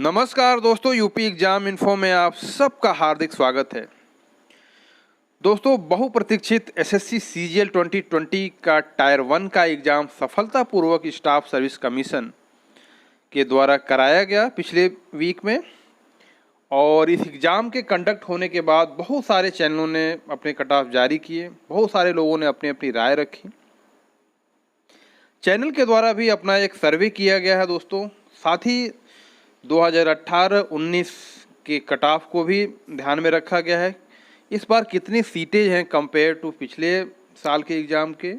नमस्कार दोस्तों, UP exam info में आप सबका हार्दिक स्वागत है। दोस्तों, बहुप्रतीक्षित एसएससी सीजीएल 2020 का टायर 1 का एग्ज़ाम सफलतापूर्वक स्टाफ सर्विस कमीशन के द्वारा कराया गया पिछले वीक में। और इस एग्ज़ाम के कंडक्ट होने के बाद बहुत सारे चैनलों ने अपने कट ऑफ जारी किए, बहुत सारे लोगों ने अपनी अपनी राय रखी। चैनल के द्वारा भी अपना एक सर्वे किया गया है दोस्तों। साथ ही 2018-19 के कट ऑफ को भी ध्यान में रखा गया है। इस बार कितनी सीटेज हैं कंपेयर टू पिछले साल के एग्ज़ाम के,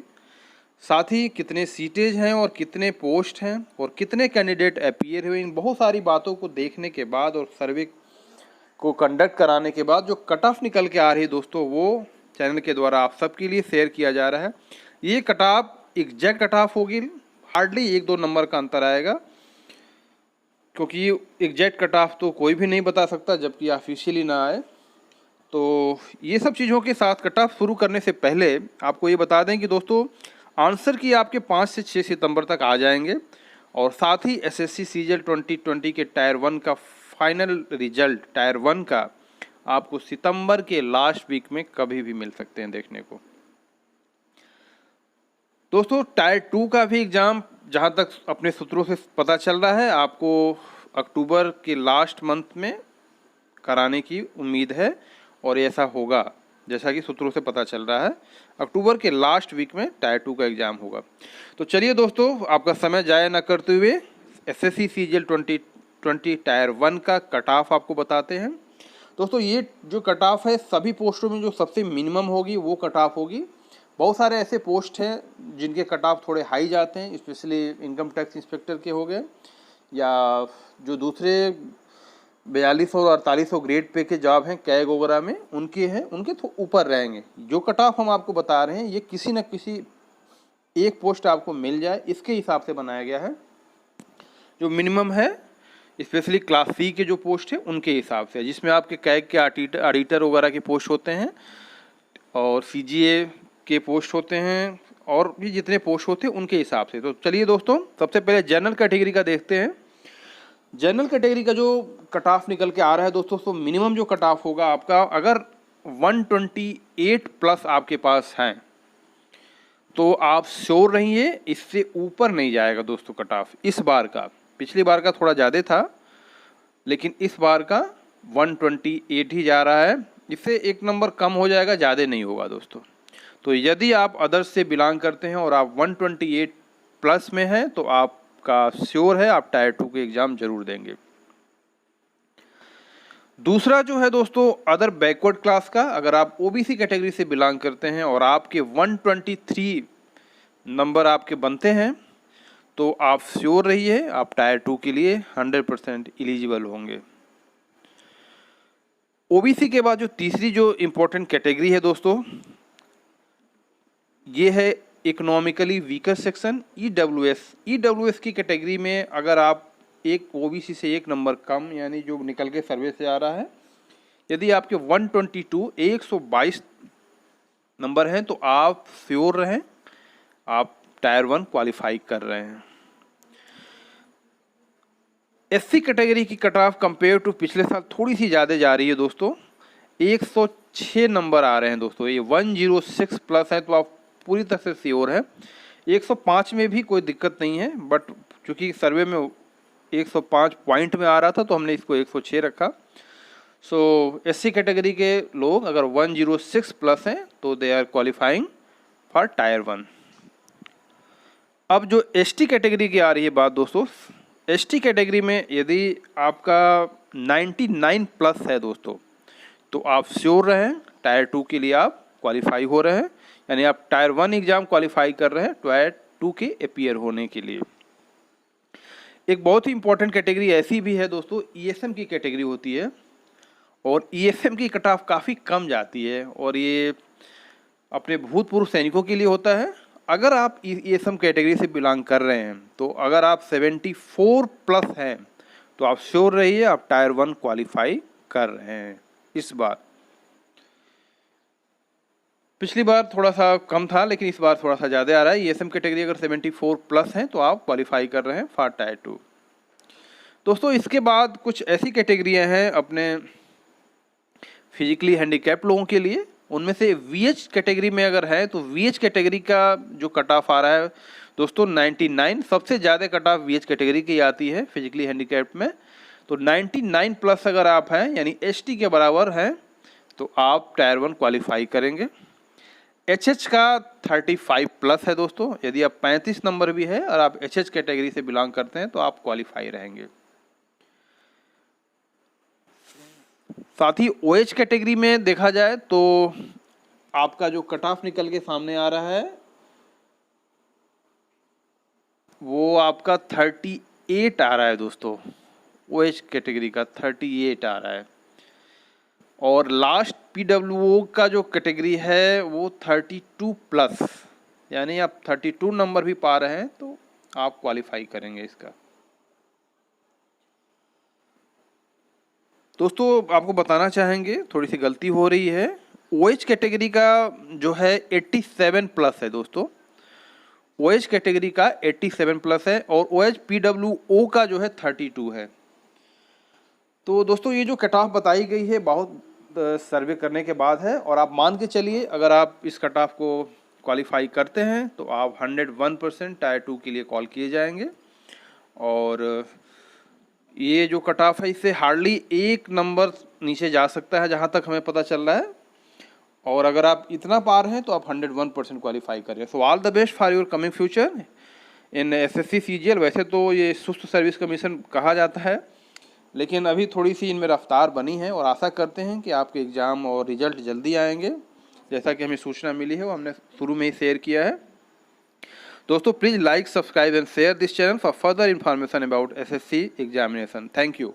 साथ ही कितने सीटेज हैं और कितने पोस्ट हैं और कितने कैंडिडेट अपीयर हुए, इन बहुत सारी बातों को देखने के बाद और सर्वे को कंडक्ट कराने के बाद जो कट ऑफ निकल के आ रही है दोस्तों, वो चैनल के द्वारा आप सबके लिए शेयर किया जा रहा है। ये cut off exact cut off होगी, हार्डली 1-2 नंबर का अंतर आएगा, क्योंकि एग्जैक्ट कट ऑफ तो कोई भी नहीं बता सकता जबकि ऑफिशियली ना आए। तो ये सब चीज़ों के साथ कट ऑफ शुरू करने से पहले आपको ये बता दें कि दोस्तों आंसर की आपके 5 से 6 सितंबर तक आ जाएंगे। और साथ ही एसएससी सीजीएल 2020 के टायर 1 का फाइनल रिजल्ट टायर 1 का आपको सितंबर के लास्ट वीक में कभी भी मिल सकते हैं देखने को। दोस्तों, टायर 2 का भी एग्ज़ाम जहां तक अपने सूत्रों से पता चल रहा है आपको अक्टूबर के लास्ट मंथ में कराने की उम्मीद है, और ऐसा होगा जैसा कि सूत्रों से पता चल रहा है। अक्टूबर के लास्ट वीक में टायर 2 का एग्ज़ाम होगा। तो चलिए दोस्तों, आपका समय जाया न करते हुए एसएससी सीजीएल 2020 टायर 1 का कट ऑफ आपको बताते हैं। दोस्तों, ये जो कट ऑफ है सभी पोस्टों में जो सबसे मिनिमम होगी वो कट ऑफ होगी। बहुत सारे ऐसे पोस्ट हैं जिनके कट ऑफ थोड़े हाई जाते हैं, स्पेशली इनकम टैक्स इंस्पेक्टर के हो गए या जो दूसरे 4200 और 4800 ग्रेड पे के जॉब हैं कैग वगैरह में, उनके हैं, उनके तो ऊपर रहेंगे। जो कट ऑफ हम आपको बता रहे हैं ये किसी न किसी एक पोस्ट आपको मिल जाए इसके हिसाब से बनाया गया है। जो मिनिमम है स्पेशली क्लास सी के जो पोस्ट है उनके हिसाब से, जिसमें आपके कैग के ऑडिटर वगैरह के पोस्ट होते हैं और सीजीए के पोस्ट होते हैं और भी जितने पोस्ट होते हैं उनके हिसाब से। तो चलिए दोस्तों, सबसे पहले जनरल कैटेगरी का देखते हैं। जनरल कैटेगरी का जो कट ऑफ निकल के आ रहा है दोस्तों, तो मिनिमम जो कट ऑफ होगा आपका, अगर 128 प्लस आपके पास हैं तो आप श्योर रहिए इससे ऊपर नहीं जाएगा दोस्तों कट ऑफ इस बार का। पिछली बार का थोड़ा ज़्यादा था लेकिन इस बार का 128 ही जा रहा है, इससे 1 नंबर कम हो जाएगा, ज़्यादा नहीं होगा दोस्तों। तो यदि आप अदर्स से बिलोंग करते हैं और आप 128 प्लस में हैं तो आपका श्योर है आप टायर 2 के एग्ज़ाम जरूर देंगे। दूसरा जो है दोस्तों अदर बैकवर्ड क्लास का, अगर आप ओबीसी कैटेगरी से बिलोंग करते हैं और आपके 123 नंबर आपके बनते हैं तो आप श्योर रहिए आप टायर 2 के लिए 100% एलिजिबल होंगे। ओबीसी के बाद जो तीसरी जो इम्पोर्टेंट कैटेगरी है दोस्तों, ये है economically weaker section EWS. EWS की कैटेगरी में अगर आप एक ओबीसी से 1 नंबर कम, यानी जो निकल के सर्वे से आ रहा है, यदि आपके 122 नंबर हैं तो आप श्योर रहें आप टायर 1 क्वालिफाई कर रहे हैं। एससी कैटेगरी की कट ऑफ कंपेयर टू पिछले साल थोड़ी सी ज़्यादा जा रही है दोस्तों, 106 नंबर आ रहे हैं दोस्तों। ये 106 प्लस है तो आप पूरी तरह से श्योर है। 105 में भी कोई दिक्कत नहीं है, बट चूँकि सर्वे में 105 पॉइंट में आ रहा था तो हमने इसको 106 रखा। सो एससी कैटेगरी के लोग अगर 106 प्लस हैं तो they are qualifying for tier 1। अब जो एसटी कैटेगरी की आ रही है बात दोस्तों, एसटी कैटेगरी में यदि आपका 99 प्लस है दोस्तों तो आप श्योर रहें टायर 2 के लिए आप क्वालिफाई हो रहे हैं, यानी आप टायर 1 एग्ज़ाम क्वालिफाई कर रहे हैं टायर 2 के अपीयर होने के लिए। एक बहुत ही इंपॉर्टेंट कैटेगरी ऐसी भी है दोस्तों, ईएसएम की कैटेगरी होती है और ईएसएम की कट ऑफ काफ़ी कम जाती है और ये अपने भूतपूर्व सैनिकों के लिए होता है। अगर आप ईएसएम कैटेगरी से बिलोंग कर रहे हैं तो अगर आप 74 प्लस हैं तो आप श्योर रहिए आप टायर 1 क्वालिफाई कर रहे हैं इस बार। पिछली बार थोड़ा सा कम था लेकिन इस बार थोड़ा सा ज़्यादा आ रहा है। ईएसएम कैटेगरी अगर 74 प्लस हैं तो आप क्वालिफाई कर रहे हैं फॉर टायर 2। दोस्तों इसके बाद कुछ ऐसी कैटेगरियां हैं अपने फिजिकली हैंडीकैप लोगों के लिए, उनमें से वीएच कैटेगरी में अगर है तो वीएच कैटेगरी का जो कट ऑफ आ रहा है दोस्तों 99, सबसे ज़्यादा कट ऑफ वीएच कैटेगरी की आती है फिजिकली हैंडीकैप में। तो 99 प्लस अगर आप हैं यानी एचटी के बराबर हैं तो आप टायर 1 क्वालिफाई करेंगे। एचएच का 35 प्लस है दोस्तों, यदि आप 35 नंबर भी है और आप एचएच कैटेगरी से बिलोंग करते हैं तो आप क्वालिफाई रहेंगे। साथ ही ओएच कैटेगरी में देखा जाए तो आपका जो कट ऑफ निकल के सामने आ रहा है वो आपका 38 आ रहा है दोस्तों, ओएच कैटेगरी का 38 आ रहा है। और लास्ट पीडब्ल्यूओ का जो कैटेगरी है वो 32 प्लस, यानी आप 32 नंबर भी पा रहे हैं तो आप क्वालिफाई करेंगे इसका। दोस्तों आपको बताना चाहेंगे थोड़ी सी गलती हो रही है, ओएच कैटेगरी का जो है 87 प्लस है दोस्तों, ओएच कैटेगरी का 87 प्लस है और ओएच पीडब्ल्यूओ का जो है 32 है। तो दोस्तों ये जो कट ऑफ बताई गई है बहुत सर्वे करने के बाद है, और आप मान के चलिए अगर आप इस कट ऑफ को क्वालिफाई करते हैं तो आप 101% टायर 2 के लिए कॉल किए जाएंगे। और ये जो कट ऑफ है इससे हार्डली 1 नंबर नीचे जा सकता है जहाँ तक हमें पता चल रहा है, और अगर आप इतना पार हैं तो आप 101% क्वालिफाई करें। So all the best for your coming future in SSC CGL. वैसे तो ये सुस्त सर्विस कमीशन कहा जाता है, लेकिन अभी थोड़ी सी इनमें रफ्तार बनी है और आशा करते हैं कि आपके एग्ज़ाम और रिजल्ट जल्दी आएंगे। जैसा कि हमें सूचना मिली है वो हमने शुरू में ही शेयर किया है। दोस्तों please like, subscribe and share this channel for further information about SSC examination. Thank you.